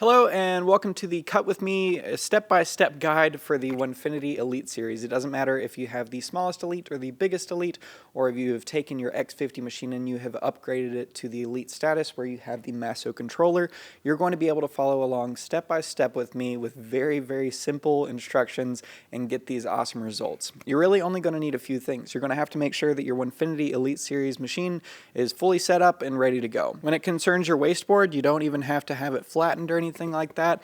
Hello and welcome to the Cut With Me step-by-step guide for the Onefinity Elite series. It doesn't matter if you have the smallest Elite or the biggest Elite, or if you have taken your X50 machine and you have upgraded it to the Elite status where you have the Masso controller. You're going to be able to follow along step-by-step with me with very simple instructions and get these awesome results. You're really only going to need a few things. You're going to have to make sure that your Onefinity Elite series machine is fully set up and ready to go. When it concerns your wasteboard, you don't even have to have it flattened or anything like that.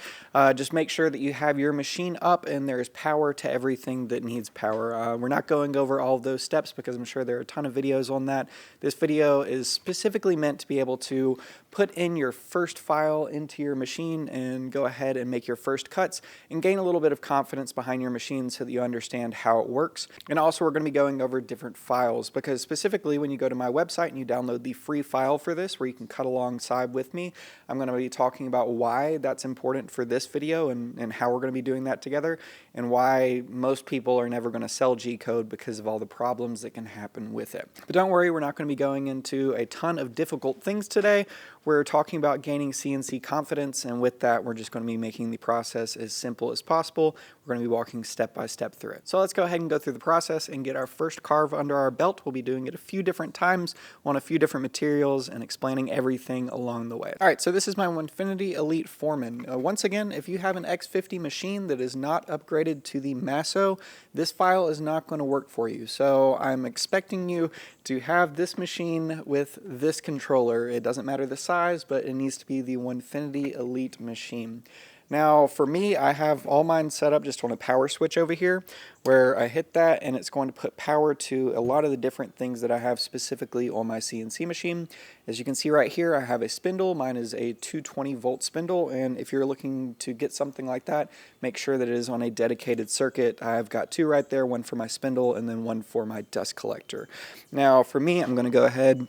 Just make sure that you have your machine up and there's power to everything that needs power. We're not going over all of those steps because I'm sure there are a ton of videos on that. This video is specifically meant to be able to put in your first file into your machine and go ahead and make your first cuts and gain a little bit of confidence behind your machine so that you understand how it works. And also we're going to be going over different files because specifically when you go to my website and you download the free file for this where you can cut alongside with me, I'm going to be talking about why that's important for this video and how we're going to be doing that together and why most people are never going to sell G-code because of all the problems that can happen with it. But don't worry, we're not going to be going into a ton of difficult things today. We're talking about gaining CNC confidence, and with that we're just going to be making the process as simple as possible. We're going to be walking step by step through it. So let's go ahead and go through the process and get our first carve under our belt. We'll be doing it a few different times on a few different materials and explaining everything along the way. Alright, so this is my Onefinity Elite Foreman. Once again, if you have an X50 machine that is not upgraded to the Masso, this file is not going to work for you. So I'm expecting you to have this machine with this controller. It doesn't matter the size, but it needs to be the Onefinity Elite machine. Now for me, I have all mine set up just on a power switch over here where I hit that and it's going to put power to a lot of the different things that I have specifically on my CNC machine. As you can see right here, I have a spindle. Mine is a 220 volt spindle, and if you're looking to get something like that, make sure that it is on a dedicated circuit. I've got two right there, one for my spindle and then one for my dust collector. Now for me, I'm going to go ahead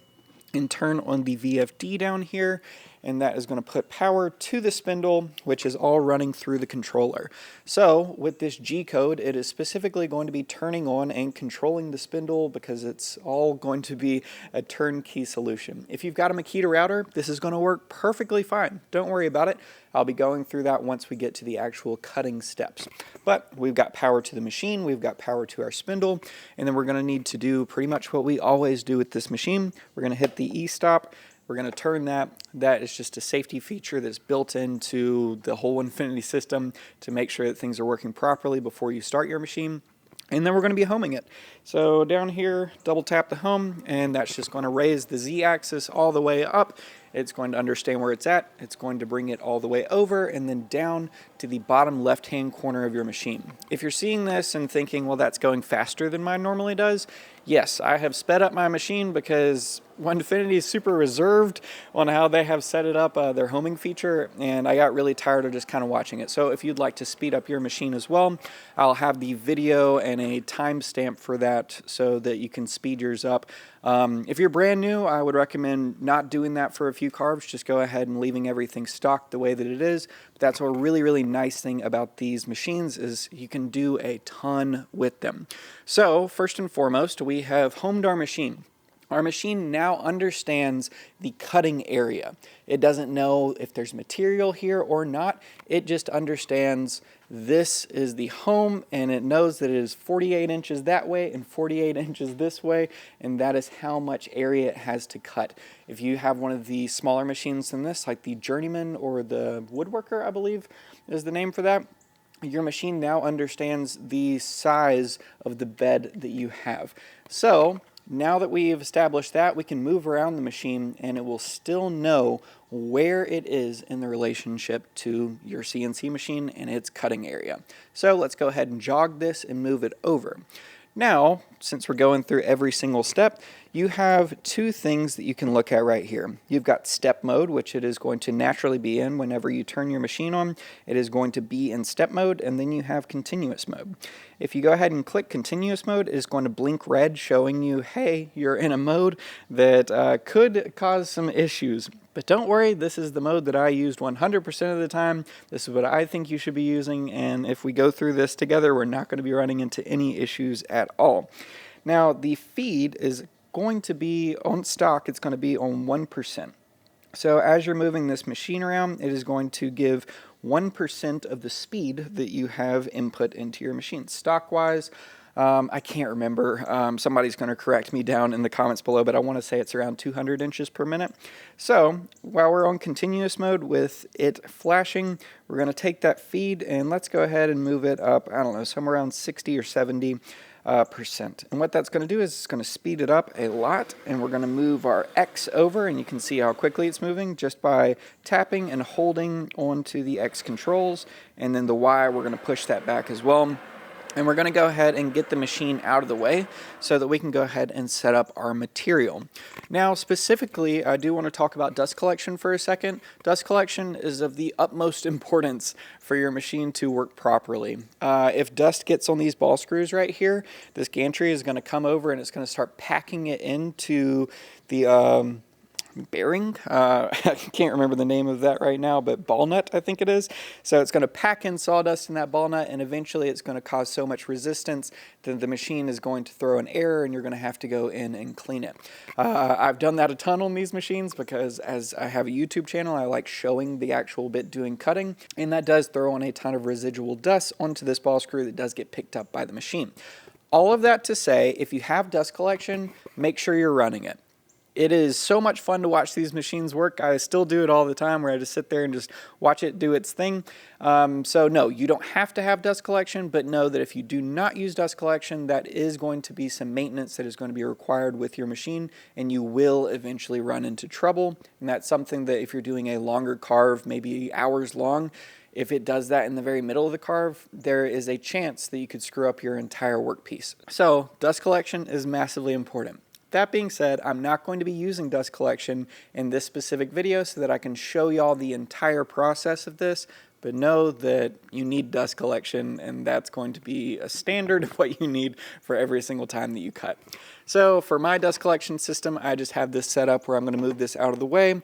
and turn on the VFD down here, and that is going to put power to the spindle, which is all running through the controller. So with this G-code, it is specifically going to be turning on and controlling the spindle because it's all going to be a turnkey solution. If you've got a Makita router, this is going to work perfectly fine. Don't worry about it. I'll be going through that once we get to the actual cutting steps. But we've got power to the machine, we've got power to our spindle, and then we're going to need to do pretty much what we always do with this machine. We're going to hit the E-stop. We're going to turn that. That is just a safety feature that's built into the whole Onefinity system to make sure that things are working properly before you start your machine. And then we're going to be homing it. So down here, double tap the home, and that's just going to raise the Z-axis all the way up. It's going to understand where it's at. It's going to bring it all the way over and then down to the bottom left-hand corner of your machine. If you're seeing this and thinking, well, that's going faster than mine normally does, yes, I have sped up my machine because Onefinity is super reserved on how they have set it up, their homing feature, and I got really tired of just kind of watching it. So if you'd like to speed up your machine as well, I'll have the video and a timestamp for that so that you can speed yours up. If you're brand new, I would recommend not doing that for a few carves. Just go ahead and leaving everything stocked the way that it is. But that's a really nice thing about these machines is you can do a ton with them. So first and foremost, we have homed our machine. Our machine now understands the cutting area. It doesn't know if there's material here or not. It just understands this is the home, and it knows that it is 48 inches that way and 48 inches this way, and that is how much area it has to cut. If you have one of the smaller machines than this, like the Journeyman or the Woodworker, I believe is the name for that, your machine now understands the size of the bed that you have. So now that we've established that, we can move around the machine and it will still know where it is in the relationship to your CNC machine and its cutting area. So let's go ahead and jog this and move it over. Now, since we're going through every single step, you have two things that you can look at right here. You've got step mode, which it is going to naturally be in whenever you turn your machine on. It is going to be in step mode, and then you have continuous mode. If you go ahead and click continuous mode, it is going to blink red, showing you, hey, you're in a mode that could cause some issues. But don't worry, this is the mode that I used 100% of the time. This is what I think you should be using, and if we go through this together, we're not going to be running into any issues at all. Now, the feed is going to be on stock, it's going to be on 1%. So as you're moving this machine around, it is going to give 1% of the speed that you have input into your machine. Stock-wise, I can't remember. Somebody's going to correct me down in the comments below, but I want to say it's around 200 inches per minute. So while we're on continuous mode with it flashing, we're going to take that feed and let's go ahead and move it up, I don't know, somewhere around 60 or 70%. And what that's going to do is it's going to speed it up a lot, and we're going to move our X over, and you can see how quickly it's moving just by tapping and holding onto the X controls, and then the Y, we're going to push that back as well. And we're going to go ahead and get the machine out of the way so that we can go ahead and set up our material. Now, specifically, I do want to talk about dust collection for a second. Dust collection is of the utmost importance for your machine to work properly. If dust gets on these ball screws right here, this gantry is going to come over and it's going to start packing it into the bearing. I can't remember the name of that right now, but ball nut, I think it is. So it's going to pack in sawdust in that ball nut, and eventually it's going to cause so much resistance that the machine is going to throw an error, and you're going to have to go in and clean it. I've done that a ton on these machines because as I have a YouTube channel, I like showing the actual bit doing cutting, and that does throw on a ton of residual dust onto this ball screw that does get picked up by the machine. All of that to say, if you have dust collection, make sure you're running it. It is so much fun to watch these machines work. I still do it all the time where I just sit there and just watch it do its thing. So no, you don't have to have dust collection, but know that if you do not use dust collection, that is going to be some maintenance that is going to be required with your machine, and you will eventually run into trouble. And that's something that if you're doing a longer carve, maybe hours long, if it does that in the very middle of the carve, there is a chance that you could screw up your entire workpiece. So dust collection is massively important. That being said, I'm not going to be using dust collection in this specific video so that I can show y'all the entire process of this, but know that you need dust collection, and that's going to be a standard of what you need for every single time that you cut. So for my dust collection system, I just have this set up where I'm going to move this out of the way,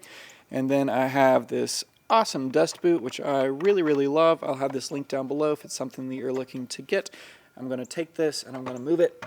and then I have this awesome dust boot, which I really love. I'll have this link down below if it's something that you're looking to get. I'm going to take this and I'm going to move it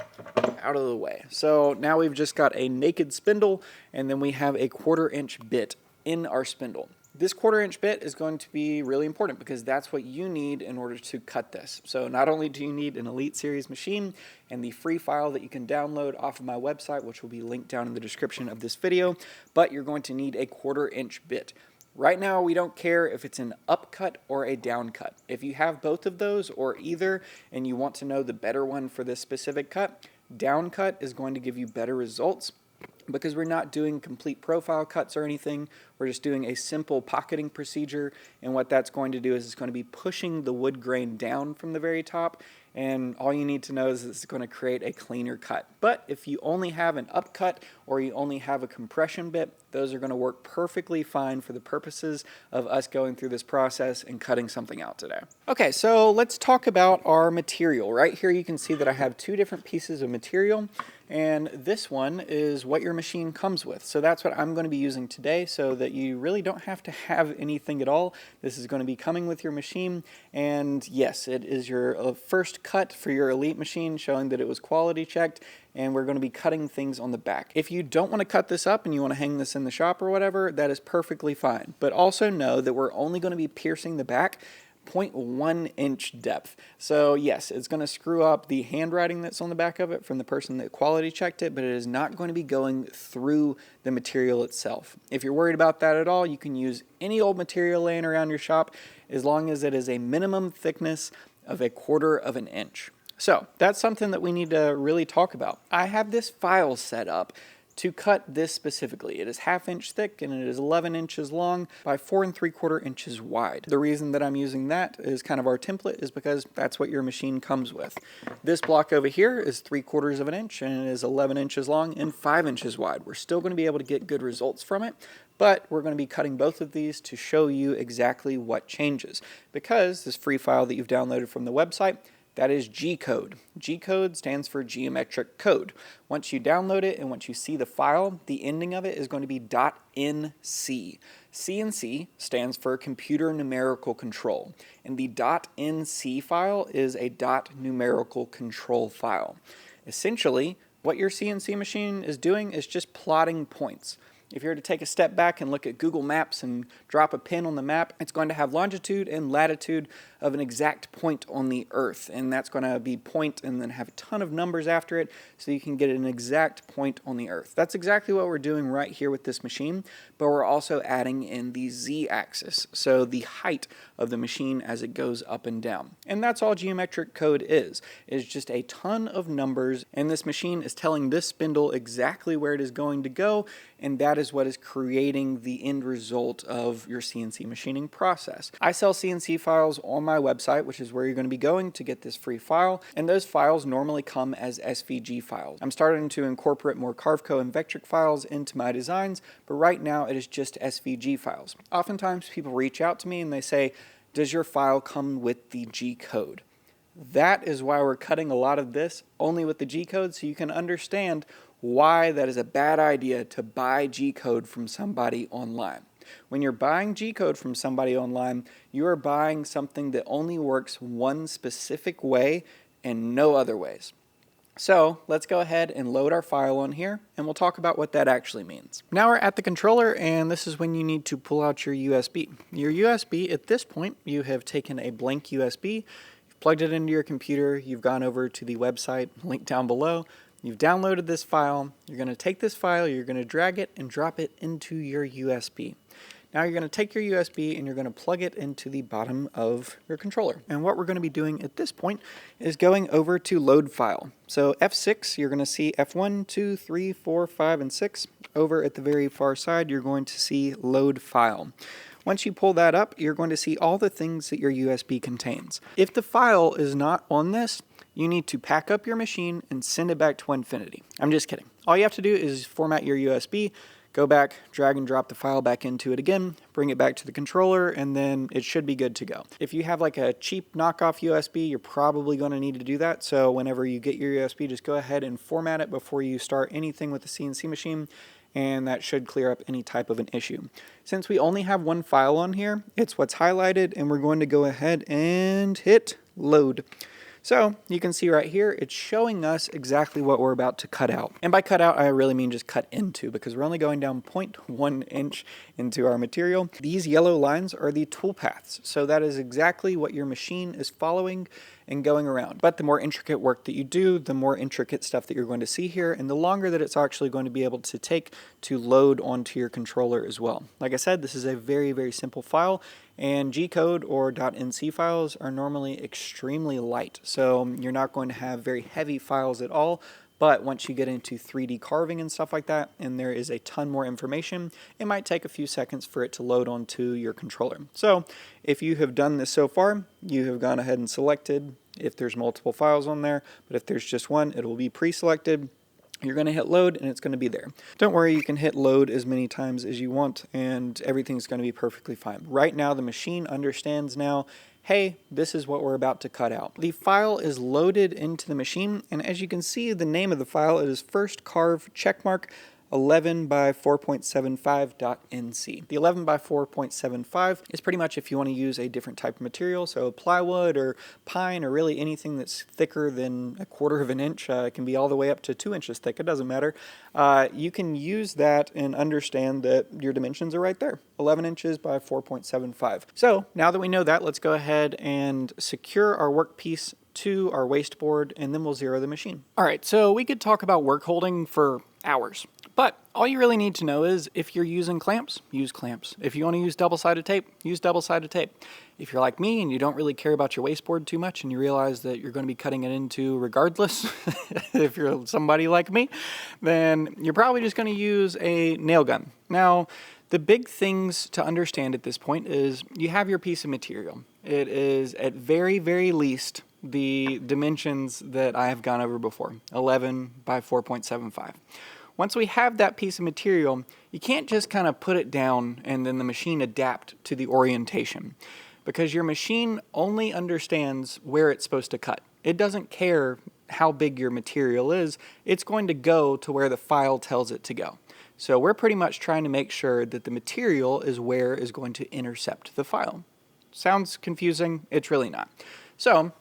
out of the way. So now we've just got a naked spindle, and then we have a 1/4 inch bit in our spindle. This 1/4 inch bit is going to be really important because that's what you need in order to cut this. So not only do you need an Elite Series machine and the free file that you can download off of my website, which will be linked down in the description of this video, but you're going to need a 1/4 inch bit. Right now, we don't care if it's an upcut or a downcut. If you have both of those or either, and you want to know the better one for this specific cut, downcut is going to give you better results because we're not doing complete profile cuts or anything. We're just doing a simple pocketing procedure, and what that's going to do is it's going to be pushing the wood grain down from the very top, and all you need to know is it's going to create a cleaner cut. But if you only have an upcut or you only have a compression bit, those are going to work perfectly fine for the purposes of us going through this process and cutting something out today. Okay, so let's talk about our material. Right here you can see that I have 2 different pieces of material, and this one is what your machine comes with. So that's what I'm going to be using today, so that you really don't have to have anything at all. This is going to be coming with your machine, and yes, it is your first cut for your Elite machine, showing that it was quality checked, and we're going to be cutting things on the back. If you don't want to cut this up and you want to hang this in the shop or whatever, that is perfectly fine. But also know that we're only going to be piercing the back 0.1 inch depth. So yes, it's going to screw up the handwriting that's on the back of it from the person that quality checked it, but it is not going to be going through the material itself. If you're worried about that at all, you can use any old material laying around your shop as long as it is a minimum thickness of 1/4 inch. So that's something that we need to really talk about. I have this file set up to cut this specifically. It is 1/2 inch thick and it is 11 inches long by 4 3/4 inches wide. The reason that I'm using that is kind of our template is because that's what your machine comes with. This block over here is 3/4 inch and it is 11 inches long and 5 inches wide. We're still going to be able to get good results from it, but we're going to be cutting both of these to show you exactly what changes, because this free file that you've downloaded from the website, that is G-code. G-code stands for geometric code. Once you download it and once you see the file, the ending of it is going to be .nc. CNC stands for computer numerical control, and the .nc file is a numerical control file. Essentially, what your CNC machine is doing is just plotting points. If you were to take a step back and look at Google Maps and drop a pin on the map, it's going to have longitude and latitude of an exact point on the Earth, and that's going to be point and then have a ton of numbers after it so you can get an exact point on the Earth. That's exactly what we're doing right here with this machine, but we're also adding in the Z-axis, so the height of the machine as it goes up and down. And that's all geometric code is just a ton of numbers, and this machine is telling this spindle exactly where it is going to go, and that is what is creating the end result of your CNC machining process. I sell CNC files on my website, which is where you're going to be going to get this free file, and those files normally come as SVG files. I'm starting to incorporate more Carveco and Vectric files into my designs, but right now it is just SVG files. Oftentimes people reach out to me and they say, does your file come with the G code? That is why we're cutting a lot of this only with the G code, so you can understand why that is a bad idea to buy G code from somebody online. When you're buying G code from somebody online, you are buying something that only works one specific way and no other ways. So let's go ahead and load our file on here, and we'll talk about what that actually means. Now we're at the controller, and this is when you need to pull out your USB. Your USB, at this point, you have taken a blank USB, you've plugged it into your computer, you've gone over to the website, link down below, you've downloaded this file, you're going to take this file, you're going to drag it and drop it into your USB. Now you're going to take your USB and you're going to plug it into the bottom of your controller. And what we're going to be doing at this point is going over to load file. So F6, you're going to see F1, 2, 3, 4, 5, and 6. Over at the very far side, you're going to see load file. Once you pull that up, you're going to see all the things that your USB contains. If the file is not on this, you need to pack up your machine and send it back to Onefinity. I'm just kidding. All you have to do is format your USB, go back, drag and drop the file back into it again, bring it back to the controller, and then it should be good to go. If you have like a cheap knockoff USB, you're probably going to need to do that. So whenever you get your USB, just go ahead and format it before you start anything with the CNC machine, and that should clear up any type of an issue. Since we only have one file on here, it's what's highlighted, and we're going to go ahead and hit load. So you can see right here, it's showing us exactly what we're about to cut out. And by cut out, I really mean just cut into, because we're only going down 0.1 inch into our material. These yellow lines are the tool paths. So that is exactly what your machine is following and going around. But the more intricate work that you do, the more intricate stuff that you're going to see here, and the longer that it's actually going to be able to take to load onto your controller as well. Like I said, this is a very, very simple file, and G-code or .nc files are normally extremely light. So you're not going to have very heavy files at all. But once you get into 3D carving and stuff like that, and there is a ton more information, it might take a few seconds for it to load onto your controller. So if you have done this so far, you have gone ahead and selected if there's multiple files on there, but if there's just one, it will be pre-selected. You're going to hit load and it's going to be there. Don't worry, you can hit load as many times as you want and everything's going to be perfectly fine. Right now the machine understands now, hey, this is what we're about to cut out. The file is loaded into the machine, and as you can see, the name of the file is first carve checkmark 11 by 4.75.nc. The 11 by 4.75 is pretty much if you want to use a different type of material, so plywood or pine or really anything that's thicker than 1/4 of an inch. It can be all the way up to 2 inches thick, it doesn't matter. You can use that and understand that your dimensions are right there, 11 inches by 4.75. So now that we know that, let's go ahead and secure our workpiece to our waste board, and then we'll zero the machine. All right, so we could talk about work holding for hours, but all you really need to know is if you're using clamps, use clamps. If you want to use double-sided tape, use double-sided tape. If you're like me and you don't really care about your waste board too much and you realize that you're going to be cutting it into regardless, if you're somebody like me, then you're probably just going to use a nail gun. Now, the big things to understand at this point is you have your piece of material. It is at very, very least the dimensions that I have gone over before, 11 by 4.75. Once we have that piece of material, you can't just kind of put it down and then the machine adapt to the orientation, because your machine only understands where it's supposed to cut. It doesn't care how big your material is, it's going to go to where the file tells it to go. So we're pretty much trying to make sure that the material is where is going to intercept the file. Sounds confusing, it's really not. So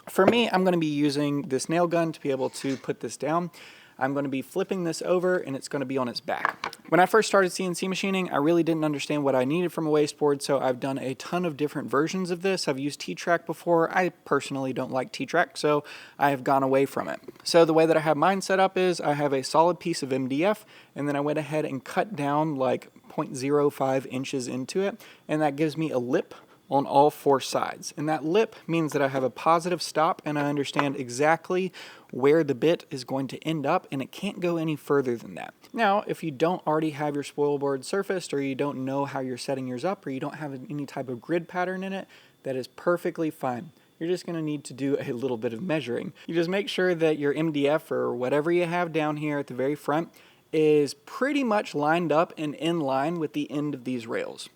for me, I'm going to be using this nail gun to be able to put this down. I'm going to be flipping this over and it's going to be on its back. When I first started CNC machining, I really didn't understand what I needed from a wasteboard, so I've done a ton of different versions of this. I've used T-Track before. I personally don't like T-Track, so I have gone away from it. So the way that I have mine set up is I have a solid piece of MDF, and then I went ahead and cut down like 0.05 inches into it, and that gives me a lip on all 4 sides. And that lip means that I have a positive stop and I understand exactly where the bit is going to end up, and it can't go any further than that. Now, if you don't already have your spoil board surfaced, or you don't know how you're setting yours up, or you don't have any type of grid pattern in it, that is perfectly fine. You're just going to need to do a little bit of measuring. You just make sure that your MDF or whatever you have down here at the very front is pretty much lined up and in line with the end of these rails.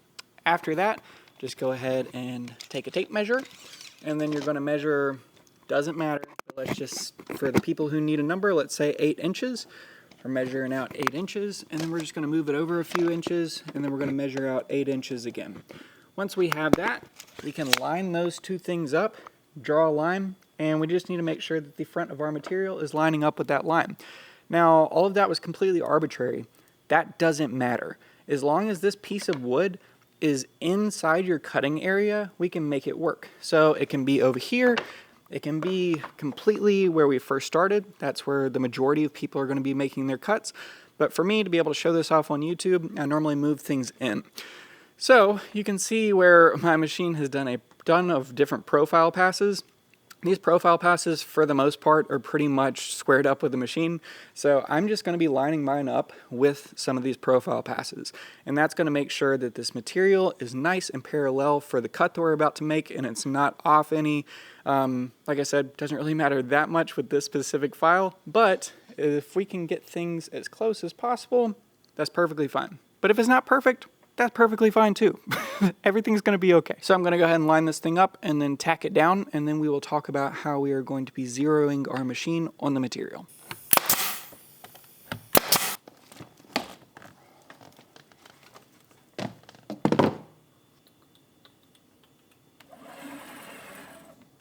After that, just go ahead and take a tape measure, and then you're going to measure, doesn't matter, but let's just, for the people who need a number, let's say 8 inches. We're measuring out 8 inches, and then we're just going to move it over a few inches, and then we're going to measure out 8 inches again. Once we have that, we can line those 2 things up, draw a line, and we just need to make sure that the front of our material is lining up with that line. Now, all of that was completely arbitrary. That doesn't matter. As long as this piece of wood is inside your cutting area, we can make it work. So it can be over here, it can be completely where we first started. That's where the majority of people are going to be making their cuts. But for me to be able to show this off on YouTube, I normally move things in. So you can see where my machine has done a ton of different profile passes. These profile passes, for the most part, are pretty much squared up with the machine. So I'm just going to be lining mine up with some of these profile passes. And that's going to make sure that this material is nice and parallel for the cut that we're about to make, and it's not off any. Like I said, doesn't really matter that much with this specific file, but if we can get things as close as possible, that's perfectly fine. But if it's not perfect, that's perfectly fine too. Everything's going to be okay. So I'm going to go ahead and line this thing up and then tack it down, and then we will talk about how we are going to be zeroing our machine on the material.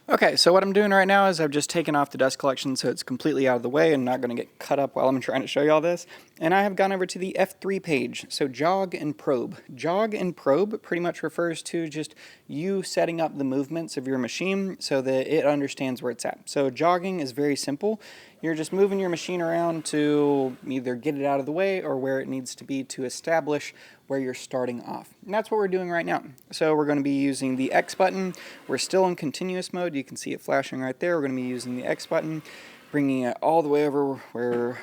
Okay, so what I'm doing right now is I've just taken off the dust collection so it's completely out of the way and not going to get cut up while I'm trying to show you all this. And I have gone over to the F3 page, so jog and probe. Jog and probe pretty much refers to just you setting up the movements of your machine so that it understands where it's at. So jogging is very simple. You're just moving your machine around to either get it out of the way or where it needs to be to establish where you're starting off. And that's what we're doing right now. So we're going to be using the X button. We're still in continuous mode. You can see it flashing right there. We're going to be using the X button, bringing it all the way over where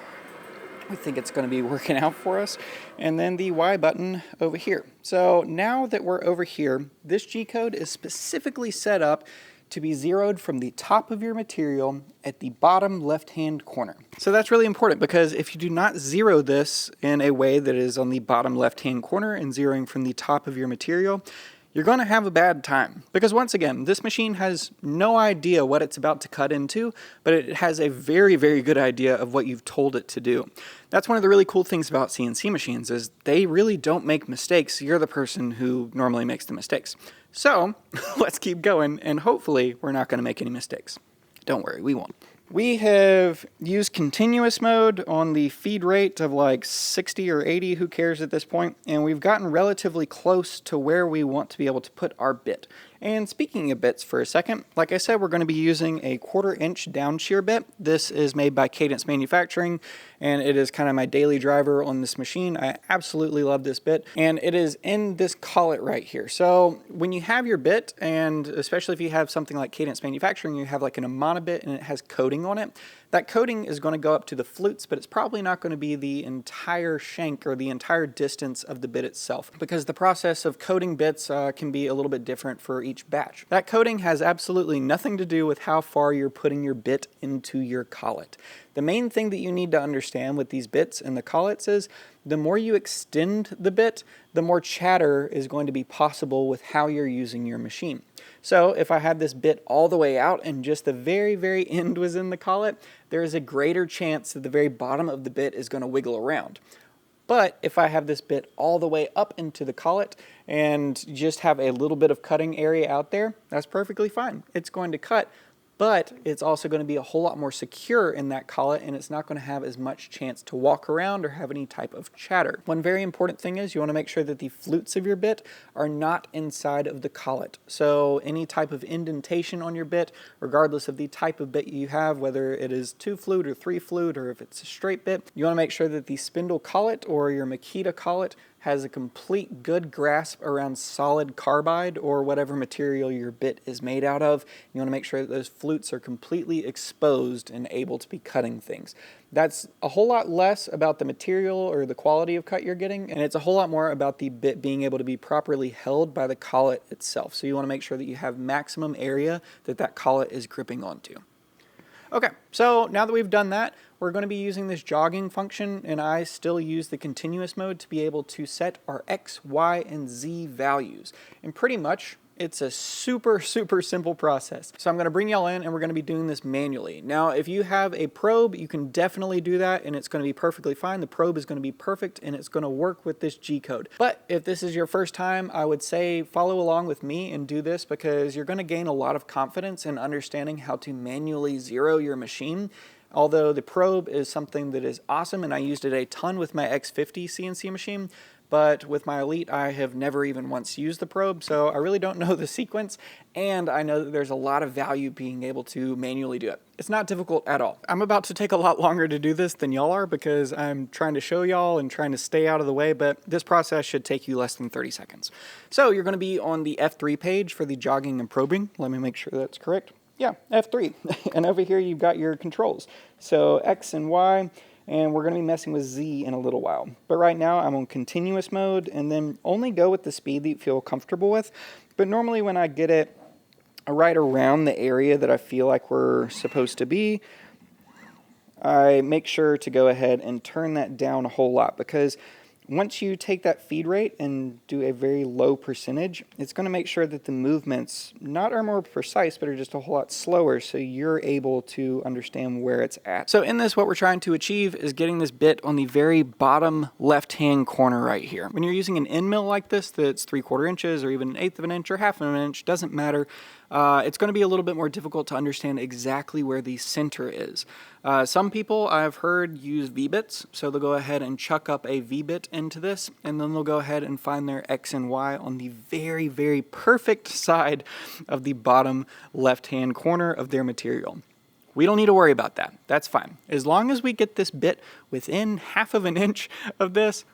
we think it's going to be working out for us. And then the Y button over here. So now that we're over here, this G-code is specifically set up to be zeroed from the top of your material at the bottom left-hand corner. So that's really important, because if you do not zero this in a way that is on the bottom left-hand corner and zeroing from the top of your material, you're going to have a bad time. Because once again, this machine has no idea what it's about to cut into, but it has a very, very good idea of what you've told it to do. That's one of the really cool things about CNC machines, is they really don't make mistakes. You're the person who normally makes the mistakes. So let's keep going, and hopefully we're not going to make any mistakes. Don't worry, we won't. We have used continuous mode on the feed rate of like 60 or 80, who cares at this point, and we've gotten relatively close to where we want to be able to put our bit. And speaking of bits for a second, like I said, we're going to be using a 1/4 inch down shear bit. This is made by Cadence Manufacturing, and it is kind of my daily driver on this machine. I absolutely love this bit, and it is in this collet right here. So when you have your bit, and especially if you have something like Cadence Manufacturing, you have like an Amana bit and it has coating on it. That coating is going to go up to the flutes, but it's probably not going to be the entire shank or the entire distance of the bit itself, because the process of coating bits can be a little bit different for each batch. That coating has absolutely nothing to do with how far you're putting your bit into your collet. The main thing that you need to understand with these bits and the collets is the more you extend the bit, the more chatter is going to be possible with how you're using your machine. So if I had this bit all the way out and just the very, very end was in the collet, there is a greater chance that the very bottom of the bit is going to wiggle around. But if I have this bit all the way up into the collet and just have a little bit of cutting area out there, that's perfectly fine. It's going to cut, but it's also going to be a whole lot more secure in that collet, and it's not going to have as much chance to walk around or have any type of chatter. One very important thing is you want to make sure that the flutes of your bit are not inside of the collet. So any type of indentation on your bit, regardless of the type of bit you have, whether it is 2 flute or 3 flute or if it's a straight bit, you want to make sure that the spindle collet or your Makita collet has a complete good grasp around solid carbide or whatever material your bit is made out of. You want to make sure that those flutes are completely exposed and able to be cutting things. That's a whole lot less about the material or the quality of cut you're getting, and it's a whole lot more about the bit being able to be properly held by the collet itself. So you want to make sure that you have maximum area that that collet is gripping onto. Okay, so now that we've done that, we're going to be using this jogging function, and I still use the continuous mode to be able to set our X, Y, and Z values. And pretty much, it's a super simple process. So I'm going to bring y'all in and we're going to be doing this manually. Now, if you have a probe, you can definitely do that and it's going to be perfectly fine. The probe is going to be perfect and it's going to work with this G code. But if this is your first time, I would say follow along with me and do this because you're going to gain a lot of confidence in understanding how to manually zero your machine. Although the probe is something that is awesome and I used it a ton with my X50 CNC machine, but with my Elite, I have never even once used the probe, so I really don't know the sequence, and I know that there's a lot of value being able to manually do it. It's not difficult at all. I'm about to take a lot longer to do this than y'all are because I'm trying to show y'all and trying to stay out of the way, but this process should take you less than 30 seconds. So you're going to be on the F3 page for the jogging and probing. Let me make sure that's correct. Yeah, F3. And over here you've got your controls. So X and Y. And we're going to be messing with Z in a little while. But right now I'm on continuous mode and then only go with the speed that you feel comfortable with. But normally when I get it right around the area that I feel like we're supposed to be, I make sure to go ahead and turn that down a whole lot because once you take that feed rate and do a very low percentage, it's going to make sure that the movements not are more precise, but are just a whole lot slower so you're able to understand where it's at. So in this, what we're trying to achieve is getting this bit on the very bottom left-hand corner right here. When you're using an end mill like this that's 3/4 inches or even 1/8 of an inch or 1/2 of an inch, doesn't matter. It's going to be a little bit more difficult to understand exactly where the center is. Some people I've heard use V-bits, so they'll go ahead and chuck up a V-bit into this, and then they'll go ahead and find their X and Y on the very perfect side of the bottom left-hand corner of their material. We don't need to worry about that. That's fine. As long as we get this bit within 1/2 of an inch of this,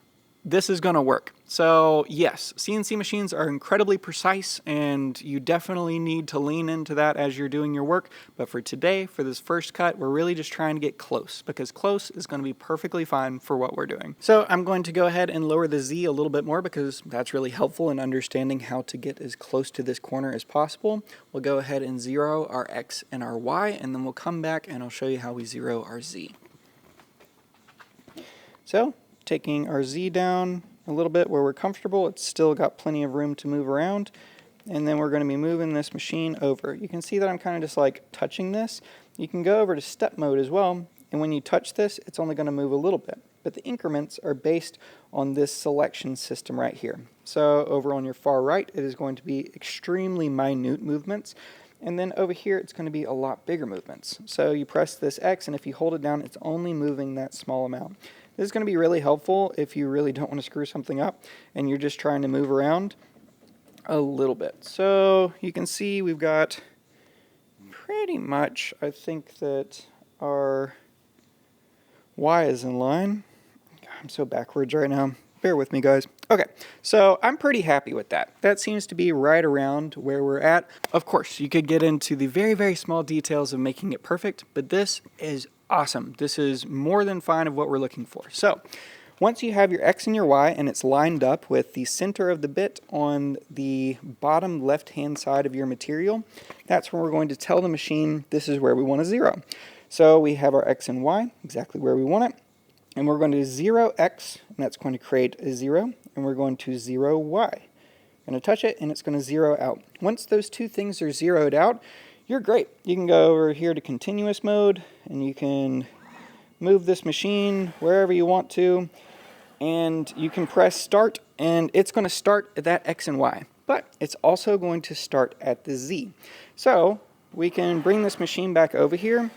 this is going to work. So yes, CNC machines are incredibly precise and you definitely need to lean into that as you're doing your work. But for today, for this first cut, we're really just trying to get close because close is going to be perfectly fine for what we're doing. So I'm going to go ahead and lower the Z a little bit more because that's really helpful in understanding how to get as close to this corner as possible. We'll go ahead and zero our X and our Y and then we'll come back and I'll show you how we zero our Z. So taking our Z down a little bit where we're comfortable, it's still got plenty of room to move around, and then we're going to be moving this machine over. You can see that I'm kind of just like touching this. You can go over to step mode as well, and when you touch this, it's only going to move a little bit, but the increments are based on this selection system right here. So over on your far right, it is going to be extremely minute movements, and then over here, it's going to be a lot bigger movements. So you press this X, and if you hold it down, it's only moving that small amount. This is going to be really helpful if you really don't want to screw something up and you're just trying to move around a little bit. So you can see we've got pretty much, I think that our Y is in line. God, I'm so backwards right now. Bear with me, guys. Okay, so I'm pretty happy with that. That seems to be right around where we're at. Of course, you could get into the very small details of making it perfect, but this is awesome. This is more than fine of what we're looking for. So once you have your X and your Y and it's lined up with the center of the bit on the bottom left-hand side of your material, that's when we're going to tell the machine this is where we want to zero. So we have our X and Y exactly where we want it, and we're going to zero X, and that's going to create a 0, and we're going to zero Y. I'm going to touch it, and it's going to zero out. Once those two things are zeroed out, you're great. You can go over here to continuous mode, and you can move this machine wherever you want to, and you can press start, and it's going to start at that X and Y, but it's also going to start at the Z. So we can bring this machine back over here,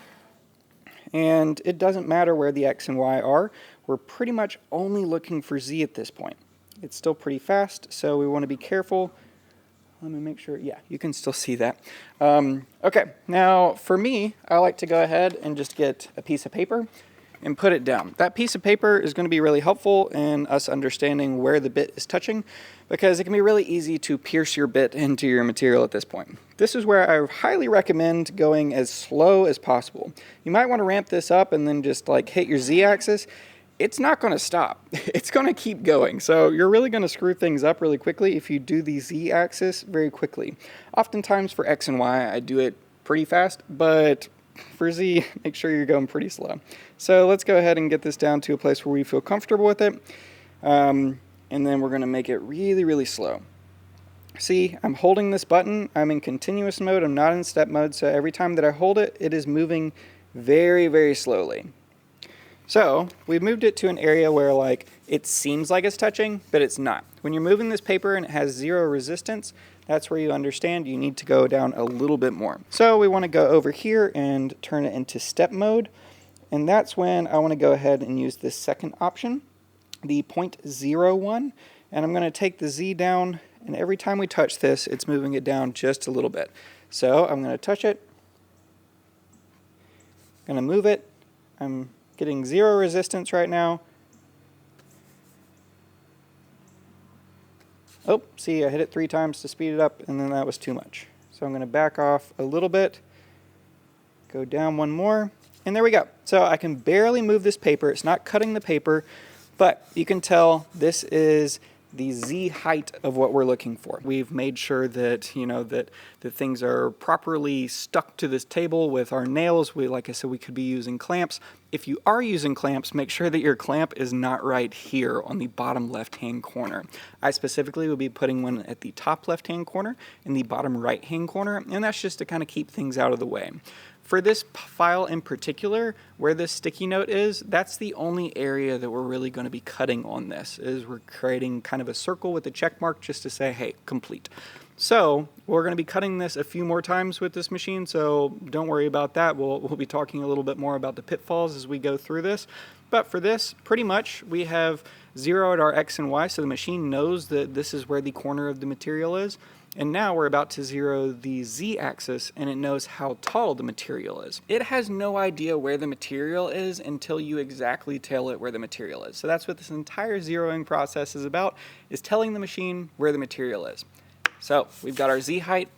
and it doesn't matter where the X and Y are. We're pretty much only looking for Z at this point. It's still pretty fast, so we want to be careful. Let me make sure, yeah, you can still see that. Okay, now for me, I like to go ahead and just get a piece of paper and put it down. That piece of paper is going to be really helpful in us understanding where the bit is touching, because it can be really easy to pierce your bit into your material at this point. This is where I highly recommend going as slow as possible. You might want to ramp this up and then just like hit your Z-axis. It's not going to stop. It's going to keep going. So you're really going to screw things up really quickly if you do the Z-axis very quickly. Oftentimes for X and Y, I do it pretty fast, but for Z, make sure you're going pretty slow. So let's go ahead and get this down to a place where we feel comfortable with it. And then we're going to make it really, really slow. See, I'm holding this button. I'm in continuous mode. I'm not in step mode. So every time that I hold it, it is moving very, very slowly. So we've moved it to an area where like it seems like it's touching, but it's not. When you're moving this paper and it has zero resistance, that's where you understand you need to go down a little bit more. So we want to go over here and turn it into step mode. And that's when I want to go ahead and use this second option, the 0.01. And I'm going to take the Z down, and every time we touch this, it's moving it down just a little bit. So I'm going to touch it. I'm going to move it. I'm getting zero resistance right now. Oh, see, I hit it 3 times to speed it up, and then that was too much. So I'm going to back off a little bit, go down one more, and there we go. So I can barely move this paper. It's not cutting the paper, but you can tell this is the Z height of what we're looking for. We've made sure that, you know, that things are properly stuck to this table with our nails. Like I said, we could be using clamps. If you are using clamps, make sure that your clamp is not right here on the bottom left-hand corner. I specifically will be putting one at the top left-hand corner and the bottom right-hand corner, and that's just to kind of keep things out of the way. For this file in particular, where this sticky note is, that's the only area that we're really going to be cutting on this, is we're creating kind of a circle with a check mark just to say, hey, complete. So we're going to be cutting this a few more times with this machine, so don't worry about that. We'll be talking a little bit more about the pitfalls as we go through this. But for this, pretty much, we have zeroed our X and Y, so the machine knows that this is where the corner of the material is. And now we're about to zero the Z-axis, and it knows how tall the material is. It has no idea where the material is until you exactly tell it where the material is. So that's what this entire zeroing process is about, is telling the machine where the material is. So we've got our Z height,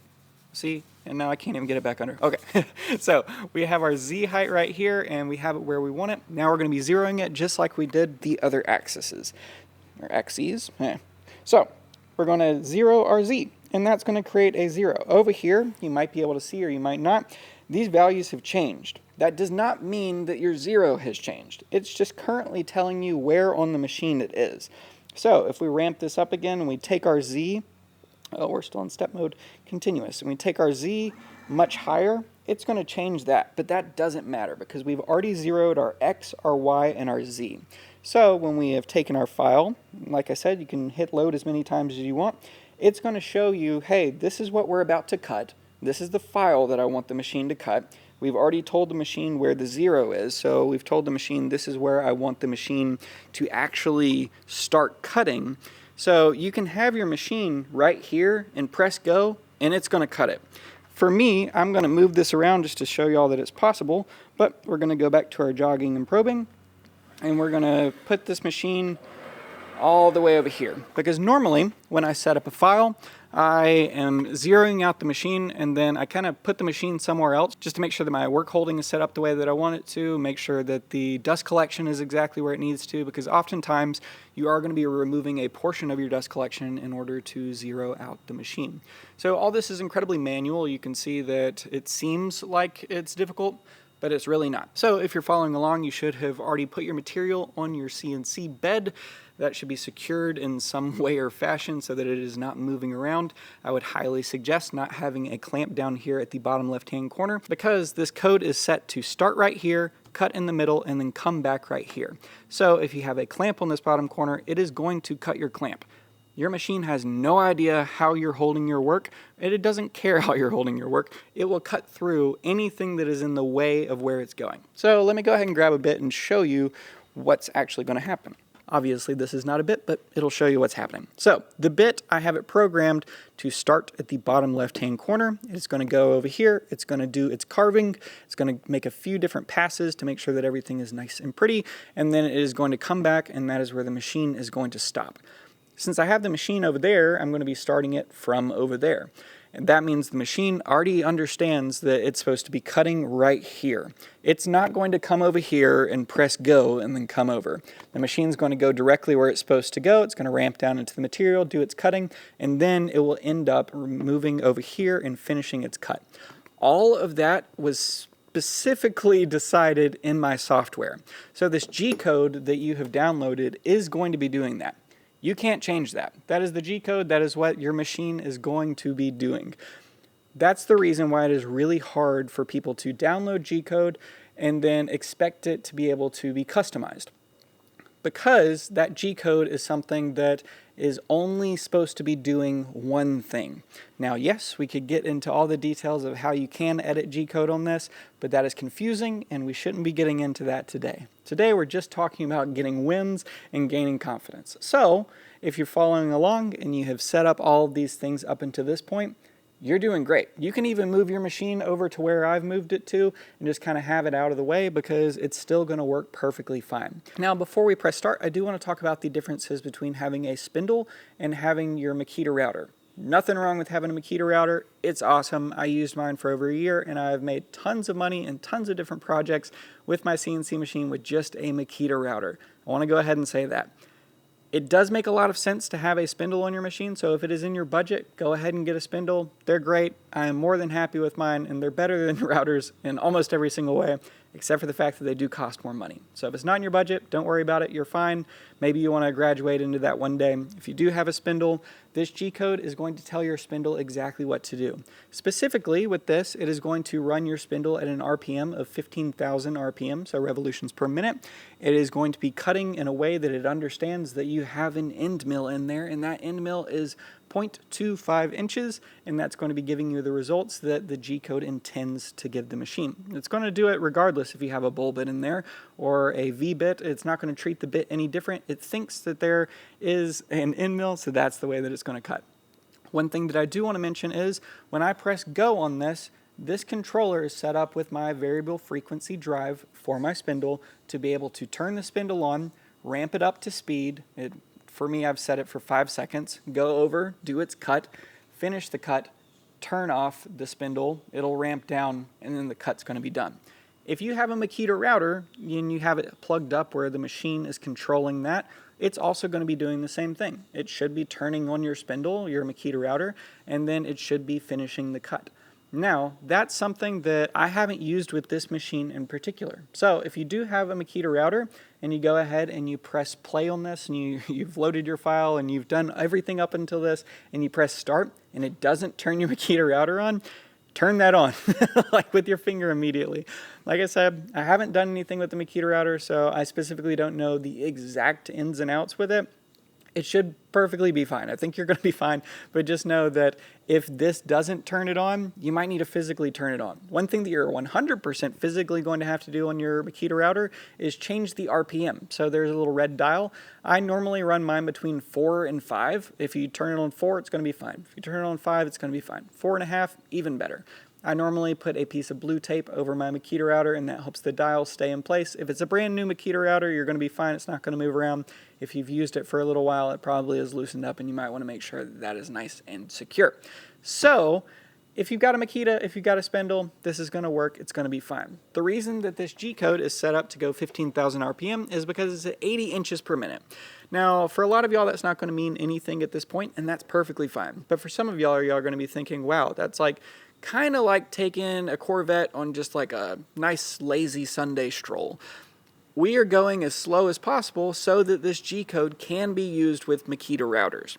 see, and now I can't even get it back under. Okay, so we have our Z height right here, and we have it where we want it. Now we're going to be zeroing it just like we did the other axes, or axes. So we're going to zero our Z. And that's going to create a 0. Over here, you might be able to see or you might not, these values have changed. That does not mean that your 0 has changed. It's just currently telling you where on the machine it is. So if we ramp this up again and we take our Z, oh, we're still in step mode, continuous, and we take our Z much higher, it's going to change that. But that doesn't matter because we've already zeroed our X, our Y, and our Z. So when we have taken our file, like I said, you can hit load as many times as you want. It's going to show you, hey, this is what we're about to cut. This is the file that I want the machine to cut. We've already told the machine where the 0 is, so we've told the machine this is where I want the machine to actually start cutting. So you can have your machine right here and press go, and it's going to cut it. For me, I'm going to move this around just to show y'all that it's possible, but we're going to go back to our jogging and probing, and we're going to put this machine all the way over here, because normally when I set up a file, I am zeroing out the machine and then I kind of put the machine somewhere else just to make sure that my work holding is set up the way that I want it to, make sure that the dust collection is exactly where it needs to, because oftentimes you are going to be removing a portion of your dust collection in order to zero out the machine. So all this is incredibly manual. You can see that it seems like it's difficult, but it's really not. So if you're following along, you should have already put your material on your CNC bed. That should be secured in some way or fashion so that it is not moving around. I would highly suggest not having a clamp down here at the bottom left-hand corner, because this code is set to start right here, cut in the middle, and then come back right here. So if you have a clamp on this bottom corner, it is going to cut your clamp. your machine has no idea how you're holding your work, and it doesn't care how you're holding your work. It will cut through anything that is in the way of where it's going. So let me go ahead and grab a bit and show you what's actually going to happen. Obviously this is not a bit, but it'll show you what's happening. So the bit, I have it programmed to start at the bottom left-hand corner. It's going to go over here. It's going to do its carving. It's going to make a few different passes to make sure that everything is nice and pretty. And then it is going to come back, and that is where the machine is going to stop. Since I have the machine over there, I'm going to be starting it from over there. And that means the machine already understands that it's supposed to be cutting right here. It's not going to come over here and press go and then come over. The machine's going to go directly where it's supposed to go. It's going to ramp down into the material, do its cutting, and then it will end up moving over here and finishing its cut. All of that was specifically decided in my software. So this G-code that you have downloaded is going to be doing that. You can't change that. That is the G-code. That is what your machine is going to be doing. That's the reason why it is really hard for people to download G-code and then expect it to be able to be customized. Because that G-code is something that is only supposed to be doing one thing. Now, yes, we could get into all the details of how you can edit G-code on this, but that is confusing, and we shouldn't be getting into that today. Today, we're just talking about getting wins and gaining confidence. So, if you're following along and you have set up all of these things up until this point, you're doing great. You can even move your machine over to where I've moved it to and just kind of have it out of the way because it's still going to work perfectly fine. Now, before we press start, I do want to talk about the differences between having a spindle and having your Makita router. Nothing wrong with having a Makita router. It's awesome. I used mine for over a year and I've made tons of money and tons of different projects with my CNC machine with just a Makita router. I want to go ahead and say that. It does make a lot of sense to have a spindle on your machine, so if it is in your budget, go ahead and get a spindle. They're great. I am more than happy with mine, and they're better than routers in almost every single way, except for the fact that they do cost more money. So if it's not in your budget, don't worry about it. You're fine. Maybe you want to graduate into that one day. If you do have a spindle, this G-code is going to tell your spindle exactly what to do. Specifically with this, it is going to run your spindle at an RPM of 15,000 RPM, so revolutions per minute. It is going to be cutting in a way that it understands that you have an end mill in there, and that end mill is 0.25 inches, and that's going to be giving you the results that the G-code intends to give the machine. It's going to do it regardless if you have a bull bit in there or a V bit. It's not going to treat the bit any different. It thinks that there is an end mill, so that's the way that it's going to cut. One thing that I do want to mention is when I press go on this, this controller is set up with my variable frequency drive for my spindle to be able to turn the spindle on, ramp it up to speed. For me, I've set it for 5 seconds, go over, do its cut, finish the cut, turn off the spindle, it'll ramp down, and then the cut's going to be done. If you have a Makita router and you have it plugged up where the machine is controlling that, it's also going to be doing the same thing. It should be turning on your spindle, your Makita router, and then it should be finishing the cut. Now, that's something that I haven't used with this machine in particular. So if you do have a Makita router and you go ahead and you press play on this and you've loaded your file and you've done everything up until this and you press start and it doesn't turn your Makita router on, turn that on like with your finger immediately. Like I said, I haven't done anything with the Makita router, so I specifically don't know the exact ins and outs with it. It should perfectly be fine. I think you're going to be fine, but just know that if this doesn't turn it on, you might need to physically turn it on. One thing that you're 100% physically going to have to do on your Makita router is change the RPM. So there's a little red dial. I normally run mine between 4 and 5. If you turn it on 4, it's going to be fine. If you turn it on 5, it's going to be fine. 4.5, even better. I normally put a piece of blue tape over my Makita router, and that helps the dial stay in place. If it's a brand new Makita router, you're going to be fine. It's not going to move around. If you've used it for a little while, it probably is loosened up, and you might want to make sure that that is nice and secure. So if you've got a Makita, if you've got a spindle, this is going to work. It's going to be fine. The reason that this G-code is set up to go 15,000 RPM is because it's at 80 inches per minute. Now, for a lot of y'all, that's not going to mean anything at this point, and that's perfectly fine. But for some of y'all are going to be thinking, wow, that's like kind of like taking a Corvette on just like a nice lazy Sunday stroll. We are going as slow as possible so that this G-code can be used with Makita routers.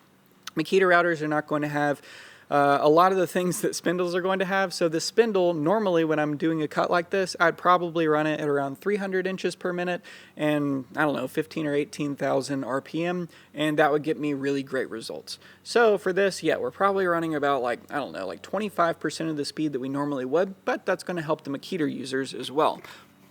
Makita routers are not going to have a lot of the things that spindles are going to have. So the spindle, normally when I'm doing a cut like this, I'd probably run it at around 300 inches per minute and, I don't know, 15 or 18,000 RPM, and that would get me really great results. So for this, yeah, we're probably running about like, I don't know, like 25% of the speed that we normally would, but that's going to help the Makita users as well.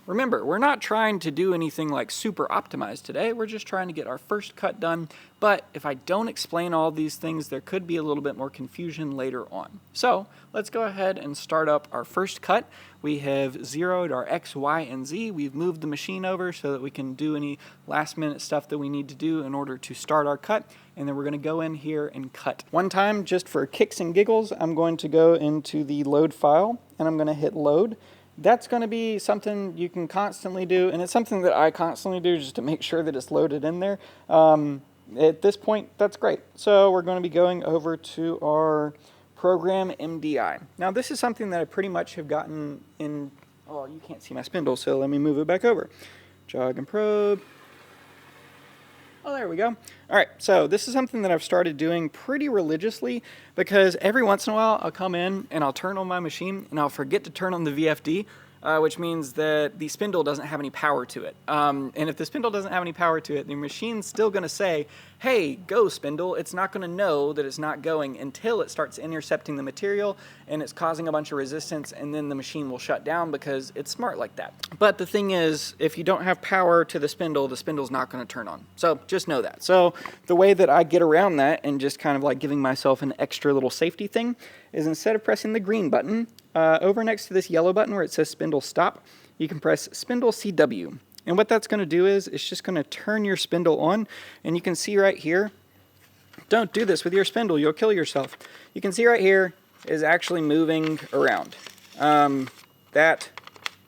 Remember, we're not trying to do anything like super optimized today. We're just trying to get our first cut done. But if I don't explain all these things, there could be a little bit more confusion later on. So let's go ahead and start up our first cut. We have zeroed our X, Y, and Z. We've moved the machine over so that we can do any last minute stuff that we need to do in order to start our cut. And then we're going to go in here and cut. One time, just for kicks and giggles, I'm going to go into the load file and I'm going to hit load. That's going to be something you can constantly do, and it's something that I constantly do just to make sure that it's loaded in there. At this point, that's great. So we're going to be going over to our program MDI. Now this is something that I pretty much have gotten in, oh, you can't see my spindle, so let me move it back over. Jog and probe. Oh, there we go. All right, so this is something that I've started doing pretty religiously because every once in a while I'll come in and I'll turn on my machine and I'll forget to turn on the VFD, which means that the spindle doesn't have any power to it. And if the spindle doesn't have any power to it, the machine's still going to say, hey, go spindle. It's not going to know that it's not going until it starts intercepting the material and it's causing a bunch of resistance, and then the machine will shut down because it's smart like that. But the thing is, if you don't have power to the spindle's not going to turn on. So just know that. So the way that I get around that and just kind of like giving myself an extra little safety thing is, instead of pressing the green button, over next to this yellow button where it says spindle stop, you can press spindle CW. And what that's going to do is it's just going to turn your spindle on, and you can see right here, don't do this with your spindle, you'll kill yourself. You can see right here is actually moving around. That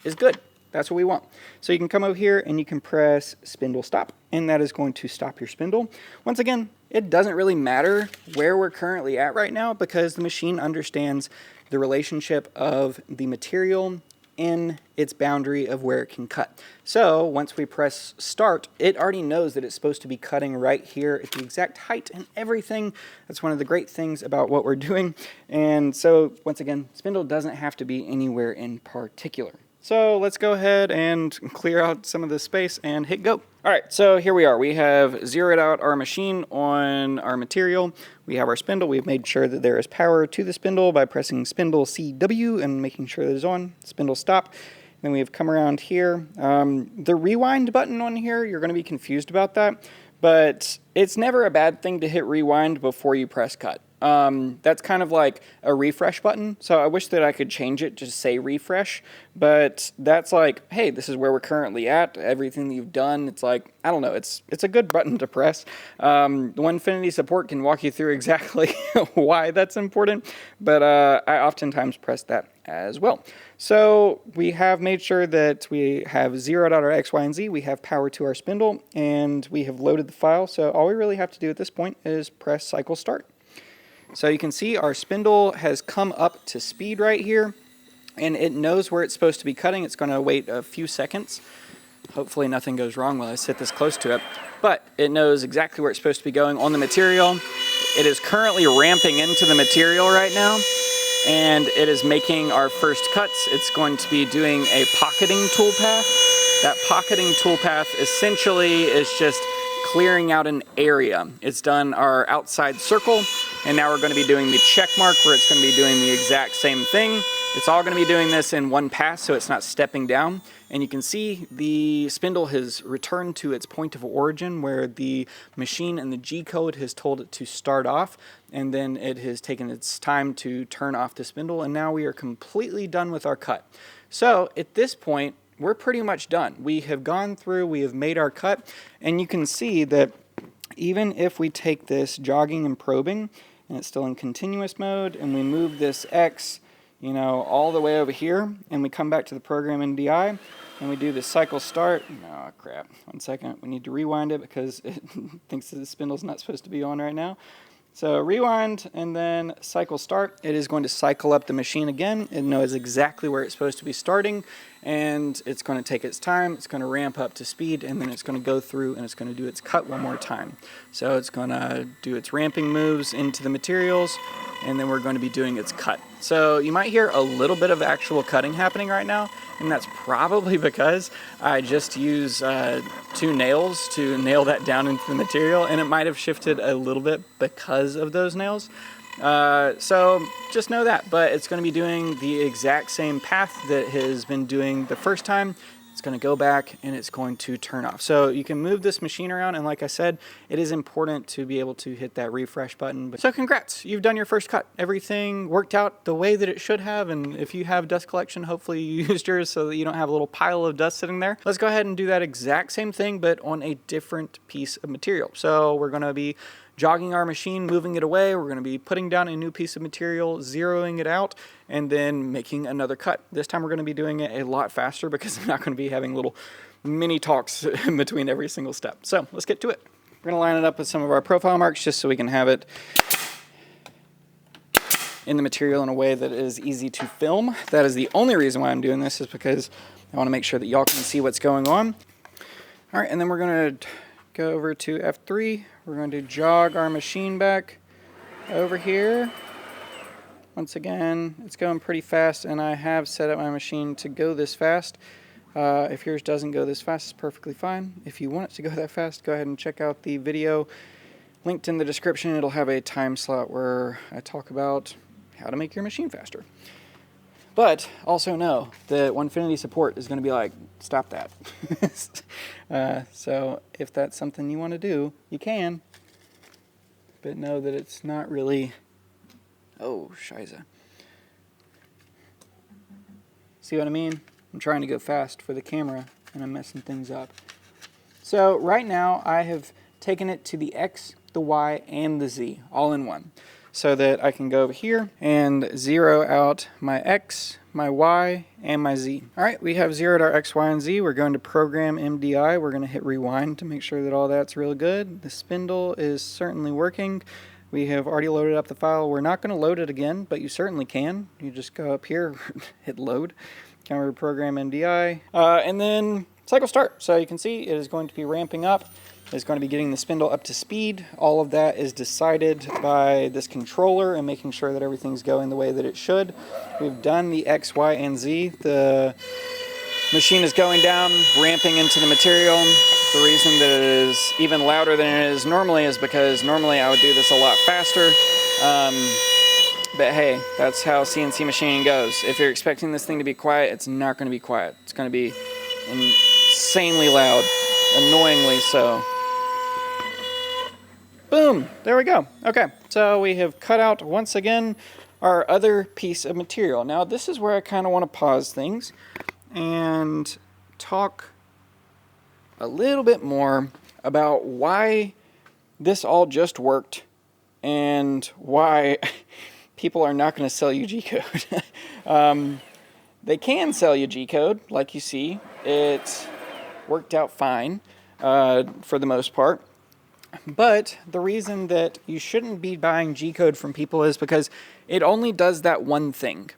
is good. That's what we want. So you can come over here and you can press spindle stop, and that is going to stop your spindle. Once again, it doesn't really matter where we're currently at right now because the machine understands the relationship of the material in its boundary of where it can cut. So once we press start, it already knows that it's supposed to be cutting right here at the exact height and everything. That's one of the great things about what we're doing. And so once again, spindle doesn't have to be anywhere in particular. So let's go ahead and clear out some of the space and hit go. All right, so here we are. We have zeroed out our machine on our material. We have our spindle. We've made sure that there is power to the spindle by pressing spindle CW and making sure that it's on. Spindle stop. Then we've come around here. The rewind button on here, you're going to be confused about that, but it's never a bad thing to hit rewind before you press cut. That's kind of like a refresh button. So I wish that I could change it to say refresh, but that's like, hey, this is where we're currently at. Everything that you've done, it's like, I don't know, it's a good button to press. The Onefinity support can walk you through exactly why that's important, but I oftentimes press that as well. So we have made sure that we have zeroed out our X, Y, and Z. We have power to our spindle, and we have loaded the file. So all we really have to do at this point is press cycle start. So you can see our spindle has come up to speed right here, and it knows where it's supposed to be cutting. It's going to wait a few seconds. Hopefully nothing goes wrong while I sit this close to it, but it knows exactly where it's supposed to be going on the material. It is currently ramping into the material right now, and it is making our first cuts. It's going to be doing a pocketing toolpath. That pocketing toolpath essentially is just clearing out an area. It's done our outside circle, and now we're going to be doing the check mark where it's going to be doing the exact same thing. It's all going to be doing this in one pass, so it's not stepping down. And you can see the spindle has returned to its point of origin where the machine and the G code has told it to start off, and then it has taken its time to turn off the spindle, and now we are completely done with our cut. So at this point, we're pretty much done. We have gone through, we have made our cut, and you can see that even if we take this jogging and probing, and it's still in continuous mode, and we move this X, you know, all the way over here, and we come back to the program NDI, and we do the cycle start. Oh, crap. 1 second. We need to rewind it because it thinks that the spindle's not supposed to be on right now. So rewind and then cycle start. It is going to cycle up the machine again. It knows exactly where it's supposed to be starting, and it's going to take its time, it's going to ramp up to speed, and then it's going to go through and it's going to do its cut one more time. So it's going to do its ramping moves into the materials, and then we're going to be doing its cut. So you might hear a little bit of actual cutting happening right now, and that's probably because I just use 2 nails to nail that down into the material, and it might have shifted a little bit because of those nails. So just know that, but it's going to be doing the exact same path that it has been doing the first time. It's going to go back and it's going to turn off. So you can move this machine around, and like I said, it is important to be able to hit that refresh button. So congrats, you've done your first cut. Everything worked out the way that it should have, and if you have dust collection, hopefully you used yours so that you don't have a little pile of dust sitting there. Let's go ahead and do that exact same thing, but on a different piece of material. So we're going to be jogging our machine, moving it away. We're going to be putting down a new piece of material, zeroing it out, and then making another cut. This time we're going to be doing it a lot faster because I'm not going to be having little mini talks in between every single step. So let's get to it. We're going to line it up with some of our profile marks just so we can have it in the material in a way that is easy to film. That is the only reason why I'm doing this, is because I want to make sure that y'all can see what's going on. All right, and then we're going to go over to F3. We're going to jog our machine back over here. Once again, it's going pretty fast, and I have set up my machine to go this fast. If yours doesn't go this fast, it's perfectly fine. If you want it to go that fast, go ahead and check out the video linked in the description. It'll have a time slot where I talk about how to make your machine faster. But also know that Onefinity support is going to be like, stop that. So if that's something you want to do, you can. But know that it's not really... Oh, shiza. See what I mean? I'm trying to go fast for the camera, and I'm messing things up. So right now, I have taken it to the X, the Y, and the Z, all in one, so that I can go over here and zero out my X, my Y, and my Z. All right, we have zeroed our X, Y, and Z. We're going to program MDI. We're going to hit rewind to make sure that all that's real good. The spindle is certainly working. We have already loaded up the file. We're not going to load it again, but you certainly can. You just go up here, hit load, camera program MDI, and then cycle start. So you can see it is going to be ramping up. It's going to be getting the spindle up to speed. All of that is decided by this controller and making sure that everything's going the way that it should. We've done the X, Y, and Z. The machine is going down, ramping into the material. The reason that it is even louder than it is normally is because normally I would do this a lot faster. But hey, that's how CNC machining goes. If you're expecting this thing to be quiet, it's not going to be quiet. It's going to be insanely loud, annoyingly so. Boom, there we go. Okay, so we have cut out, once again, our other piece of material. Now, this is where I kind of want to pause things and talk a little bit more about why this all just worked and why people are not going to sell you G-code. They can sell you G-code, like you see. It worked out fine for the most part. But the reason that you shouldn't be buying G-code from people is because it only does that one thing.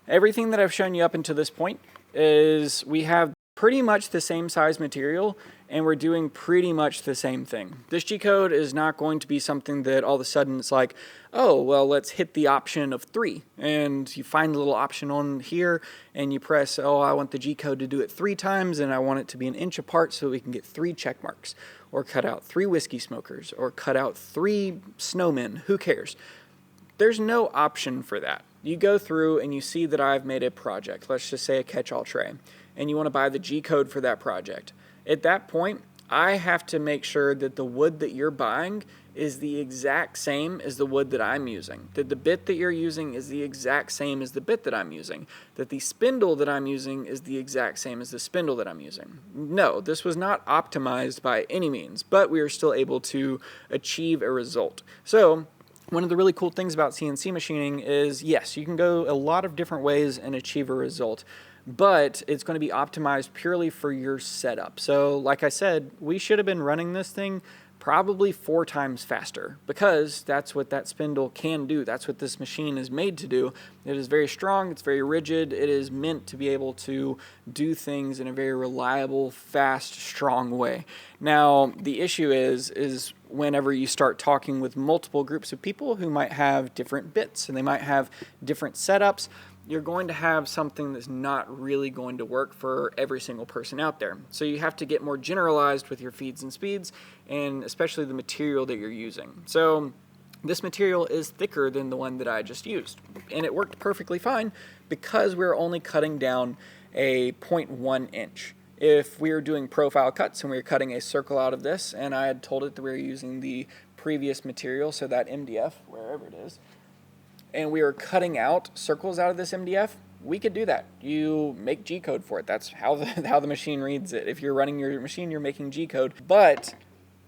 Everything that I've shown you up until this point is we have pretty much the same size material and we're doing pretty much the same thing. This G-code is not going to be something that all of a sudden it's like, oh, well, let's hit the option of 3. And you find a little option on here and you press, oh, I want the G-code to do it 3 times and I want it to be an inch apart so we can get 3 check marks, or cut out 3 whiskey smokers, or cut out 3 snowmen. Who cares? There's no option for that. You go through and you see that I've made a project, let's just say a catch-all tray, and you want to buy the G-code for that project. At that point, I have to make sure that the wood that you're buying is the exact same as the wood that I'm using, that the bit that you're using is the exact same as the bit that I'm using, that the spindle that I'm using is the exact same as the spindle that I'm using. No, this was not optimized by any means, but we are still able to achieve a result. So one of the really cool things about CNC machining is, yes, you can go a lot of different ways and achieve a result, but it's going to be optimized purely for your setup. So like I said, we should have been running this thing probably 4 times faster, because that's what that spindle can do. That's what this machine is made to do. It is very strong, it's very rigid, it is meant to be able to do things in a very reliable, fast, strong way. Now, the issue is whenever you start talking with multiple groups of people who might have different bits and they might have different setups, you're going to have something that's not really going to work for every single person out there. So you have to get more generalized with your feeds and speeds, and especially the material that you're using. So this material is thicker than the one that I just used, and it worked perfectly fine because we're only cutting down a 0.1 inch. If we were doing profile cuts and we were cutting a circle out of this, and I had told it that we were using the previous material, so that MDF, wherever it is, and we were cutting out circles out of this MDF, we could do that. You make G-code for it. That's how the machine reads it. If you're running your machine, you're making G-code, but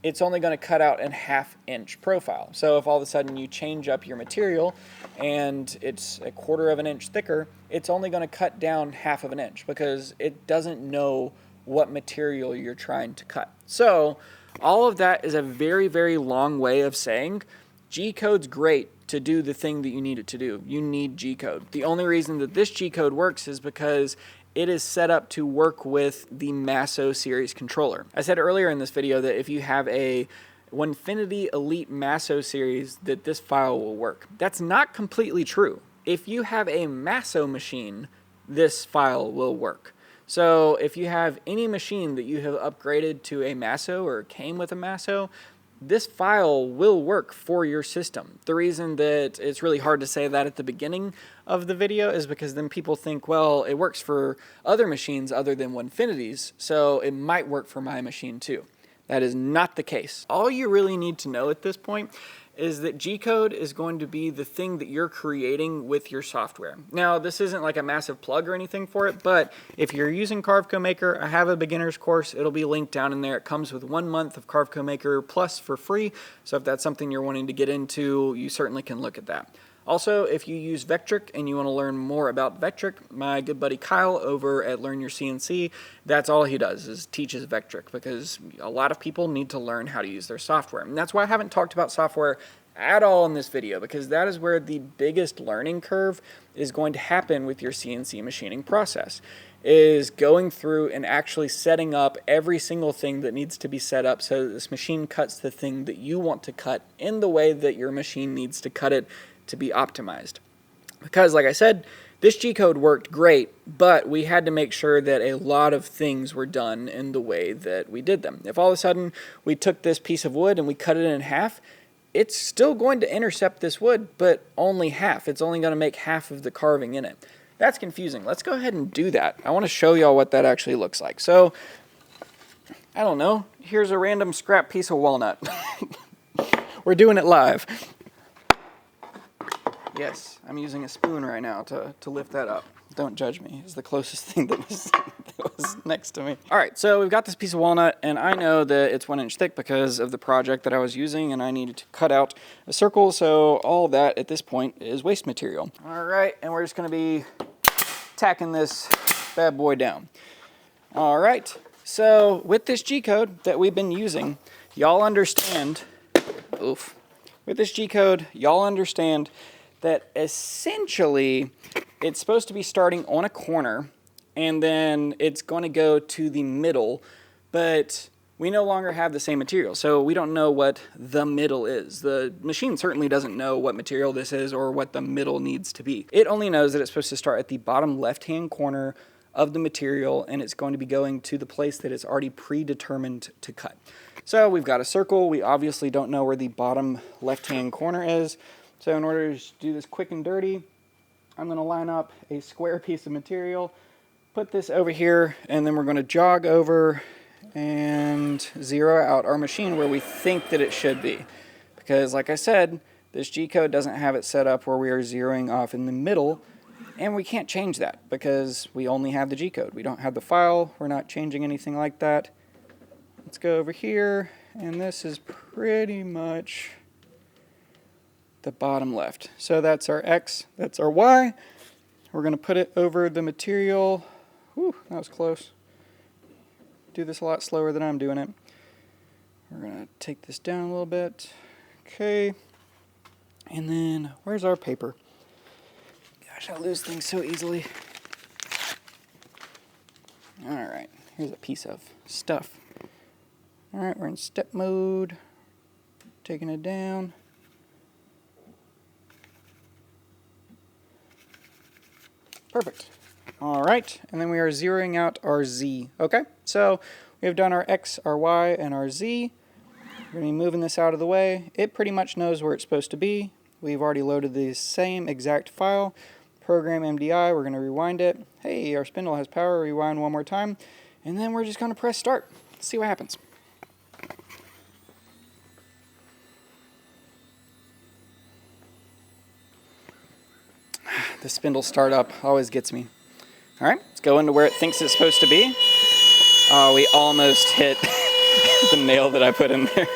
it's only going to cut out in 1/2 inch profile. So if all of a sudden you change up your material and it's 1/4 of an inch thicker, it's only going to cut down 1/2 of an inch because it doesn't know what material you're trying to cut. So all of that is a very, very long way of saying G-code's great to do the thing that you need it to do. You need G-code. The only reason that this G-code works is because it is set up to work with the Masso series controller. I said earlier in this video that if you have a Onefinity Elite Masso series, that this file will work. That's not completely true. If you have a Masso machine, this file will work. So if you have any machine that you have upgraded to a Masso or came with a Masso, this file will work for your system. The reason that it's really hard to say that at the beginning of the video is because then people think, well, it works for other machines other than Onefinity's, so it might work for my machine too. That is not the case. All you really need to know at this point is that G-code is going to be the thing that you're creating with your software. Now, this isn't like a massive plug or anything for it, but if you're using Carve Maker, I have a beginner's course. It'll be linked down in there. It comes with 1 month of Carve Maker Plus for free, so if that's something you're wanting to get into, you certainly can look at that. Also, if you use Vectric and you want to learn more about Vectric, my good buddy Kyle over at Learn Your CNC, that's all he does is teaches Vectric, because a lot of people need to learn how to use their software. And that's why I haven't talked about software at all in this video, because that is where the biggest learning curve is going to happen with your CNC machining process, is going through and actually setting up every single thing that needs to be set up so that this machine cuts the thing that you want to cut in the way that your machine needs to cut it to be optimized. Because like I said, this G-code worked great, but we had to make sure that a lot of things were done in the way that we did them. If all of a sudden we took this piece of wood and we cut it in half, it's still going to intercept this wood, but only half. It's only going to make half of the carving in it. That's confusing. Let's go ahead and do that. I want to show y'all what that actually looks like. So, I don't know. Here's a random scrap piece of walnut. We're doing it live. Yes, I'm using a spoon right now to lift that up. Don't judge me. It's the closest thing that was next to me. All right, so we've got this piece of walnut, and I know that it's 1 inch thick because of the project that I was using, and I needed to cut out a circle, so all that at this point is waste material. All right, and we're just going to be tacking this bad boy down. All right, so with this G-code that we've been using, y'all understand, with this G-code, y'all understand that essentially it's supposed to be starting on a corner and then it's going to go to the middle, but we no longer have the same material, so we don't know what the middle is. The machine certainly doesn't know what material this is or what the middle needs to be. It only knows that it's supposed to start at the bottom left-hand corner of the material, and it's going to be going to the place that it's already predetermined to cut. So we've got a circle. We obviously don't know where the bottom left-hand corner is. So in order to do this quick and dirty, I'm going to line up a square piece of material, put this over here, and then we're going to jog over and zero out our machine where we think that it should be. Because like I said, this G-code doesn't have it set up where we are zeroing off in the middle, and we can't change that because we only have the G-code. We don't have the file. We're not changing anything like that. Let's go over here, and this is pretty much the bottom left. So that's our X, that's our Y. We're going to put it over the material. Whew, that was close. Do this a lot slower than I'm doing it. We're going to take this down a little bit. Okay. And then, where's our paper? Gosh, I lose things so easily. Alright, here's a piece of stuff. Alright, we're in step mode. Taking it down. Perfect. Alright, and then we are zeroing out our Z. Okay, so we have done our X, our Y, and our Z. We're going to be moving this out of the way. It pretty much knows where it's supposed to be. We've already loaded the same exact file. Program MDI, we're going to rewind it. Hey, our spindle has power. Rewind one more time. And then we're just going to press start. See what happens. The spindle startup always gets me. All right, let's go into where it thinks it's supposed to be. Oh, we almost hit the nail that I put in there.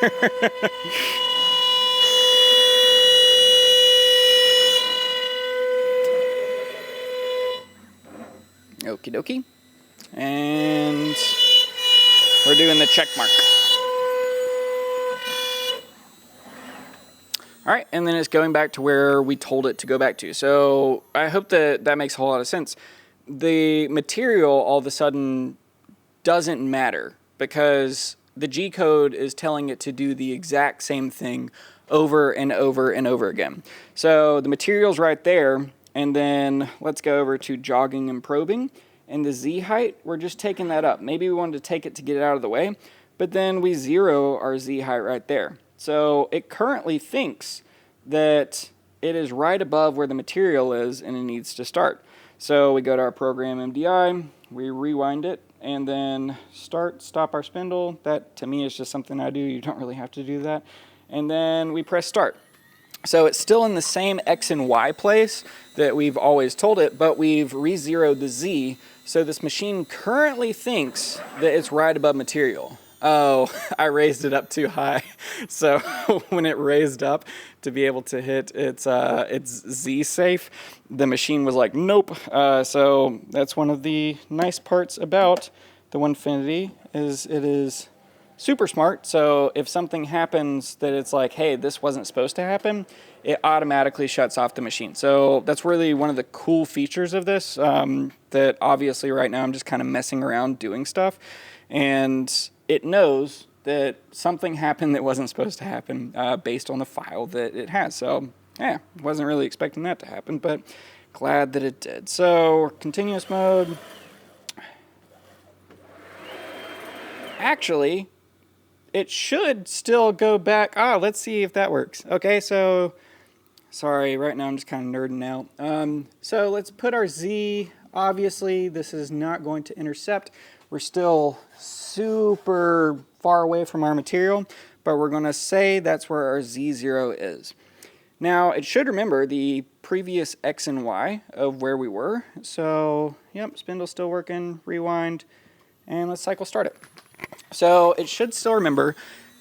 Okie dokie. And we're doing the check mark. All right, and then it's going back to where we told it to go back to. So I hope that that makes a whole lot of sense. The material all of a sudden doesn't matter because the G code is telling it to do the exact same thing over and over and over again. So the material's right there, and then let's go over to jogging and probing. And the Z height, we're just taking that up. Maybe we wanted to take it to get it out of the way, but then we zero our Z height right there. So it currently thinks that it is right above where the material is and it needs to start. So we go to our program MDI, we rewind it, and then stop our spindle. That to me is just something I do. You don't really have to do that. And then we press start. So it's still in the same X and Y place that we've always told it, but we've re-zeroed the Z. So this machine currently thinks that it's right above material. Oh, I raised it up too high. So when it raised up to be able to hit its Z safe, the machine was like, nope. So that's one of the nice parts about the Onefinity is it is super smart. So if something happens that it's like, hey, this wasn't supposed to happen, it automatically shuts off the machine. So that's really one of the cool features of this, that obviously right now I'm just kind of messing around doing stuff. And it knows that something happened that wasn't supposed to happen based on the file that it has. So yeah, wasn't really expecting that to happen, but glad that it did. So continuous mode. Actually, it should still go back. Let's see if that works. Okay, so sorry, right now I'm just kind of nerding out. So let's put our Z. Obviously, this is not going to intercept. We're still super far away from our material, but we're going to say that's where our Z0 is. Now, it should remember the previous X and Y of where we were. So, yep, spindle's still working, rewind, and let's cycle start it. So it should still remember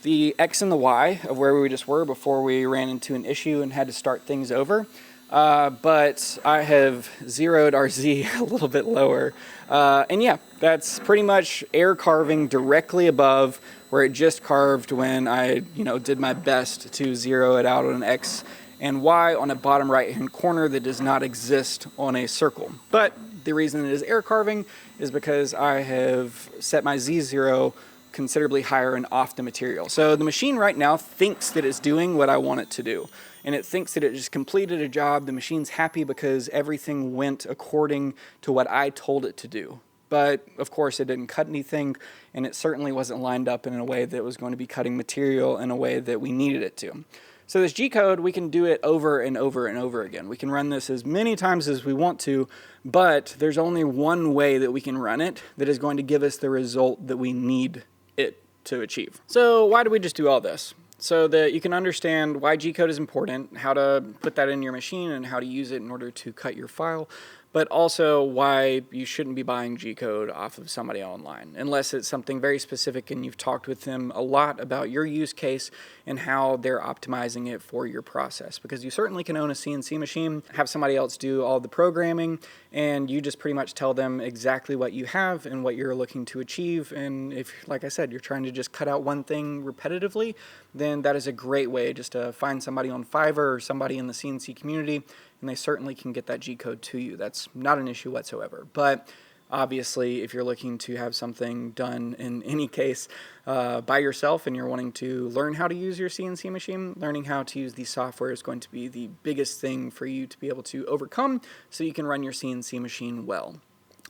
the X and the Y of where we just were before we ran into an issue and had to start things over. But I have zeroed our Z a little bit lower. And yeah, that's pretty much air carving directly above where it just carved when I, did my best to zero it out on an X and Y on a bottom right-hand corner that does not exist on a circle. But the reason it is air carving is because I have set my Z0 considerably higher and off the material. So the machine right now thinks that it's doing what I want it to do. And it thinks that it just completed a job. The machine's happy because everything went according to what I told it to do. But of course it didn't cut anything, and it certainly wasn't lined up in a way that was going to be cutting material in a way that we needed it to. So this G code, we can do it over and over and over again. We can run this as many times as we want to, but there's only one way that we can run it that is going to give us the result that we need it to achieve. So why do we just do all this? So that you can understand why G code is important, how to put that in your machine, and how to use it in order to cut your file. but also why you shouldn't be buying G-code off of somebody online, unless it's something very specific and you've talked with them a lot about your use case and how they're optimizing it for your process. Because you certainly can own a CNC machine, have somebody else do all the programming, and you just pretty much tell them exactly what you have and what you're looking to achieve. And if, like I said, you're trying to just cut out one thing repetitively, then that is a great way just to find somebody on Fiverr or somebody in the CNC community, and they certainly can get that G-code to you. That's not an issue whatsoever. But obviously, if you're looking to have something done in any case by yourself and you're wanting to learn how to use your CNC machine, learning how to use the software is going to be the biggest thing for you to be able to overcome so you can run your CNC machine well.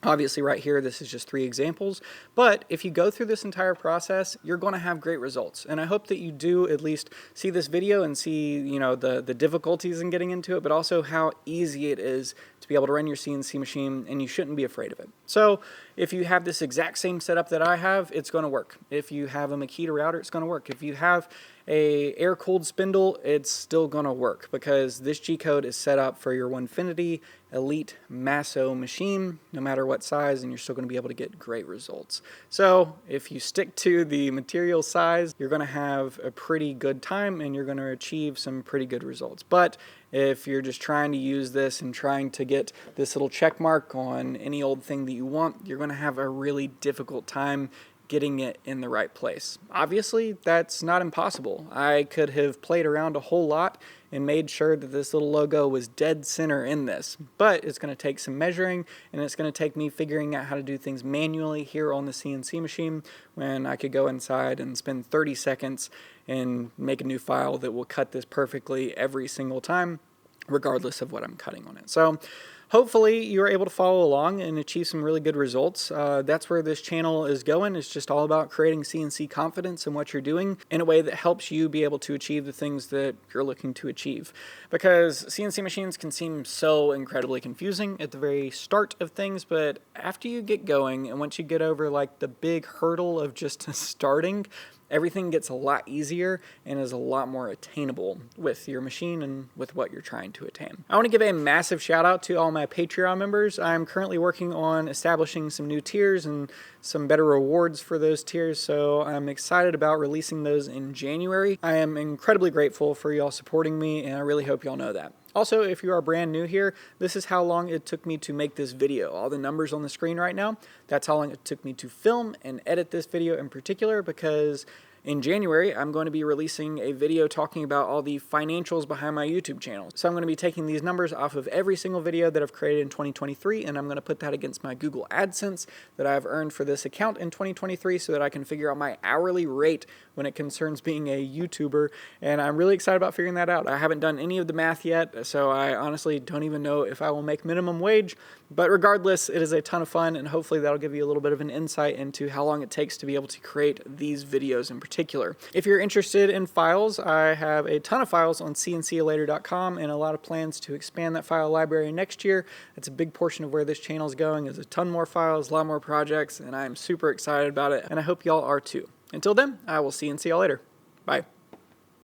Obviously right here, this is just 3 examples, but if you go through this entire process, you're going to have great results. And I hope that you do at least see this video and see, you know, the difficulties in getting into it, but also how easy it is to be able to run your CNC machine, and you shouldn't be afraid of it. So if you have this exact same setup that I have, it's going to work. If you have a Makita router, it's going to work. If you have a air-cooled spindle, it's still going to work because this G-code is set up for your Onefinity Elite Masso machine, no matter what size, and you're still going to be able to get great results. So if you stick to the material size, you're going to have a pretty good time and you're going to achieve some pretty good results. But if you're just trying to use this and trying to get this little check mark on any old thing that you want, you're going to have a really difficult time getting it in the right place. Obviously, that's not impossible. I could have played around a whole lot and made sure that this little logo was dead center in this, but it's going to take some measuring, and it's going to take me figuring out how to do things manually here on the CNC machine when I could go inside and spend 30 seconds and make a new file that will cut this perfectly every single time, regardless of what I'm cutting on it. So hopefully you're able to follow along and achieve some really good results. That's where this channel is going. It's just all about creating CNC confidence in what you're doing in a way that helps you be able to achieve the things that you're looking to achieve. Because CNC machines can seem so incredibly confusing at the very start of things, but after you get going and once you get over like the big hurdle of just starting, everything gets a lot easier and is a lot more attainable with your machine and with what you're trying to attain. I want to give a massive shout out to all my Patreon members. I'm currently working on establishing some new tiers and some better rewards for those tiers, so I'm excited about releasing those in January. I am incredibly grateful for y'all supporting me, and I really hope y'all know that. Also, if you are brand new here, this is how long it took me to make this video. All the numbers on the screen right now, that's how long it took me to film and edit this video in particular, because in January, I'm going to be releasing a video talking about all the financials behind my YouTube channel. So I'm going to be taking these numbers off of every single video that I've created in 2023, and I'm going to put that against my Google AdSense that I've earned for this account in 2023 so that I can figure out my hourly rate when it concerns being a YouTuber, and I'm really excited about figuring that out. I haven't done any of the math yet, so I honestly don't even know if I will make minimum wage, but regardless, it is a ton of fun, and hopefully that'll give you a little bit of an insight into how long it takes to be able to create these videos in particular. If you're interested in files, I have a ton of files on cncelator.com and a lot of plans to expand that file library next year. That's a big portion of where this channel is going, is a ton more files, a lot more projects, and I'm super excited about it, and I hope y'all are too. Until then, I will CNC y'all later. Bye.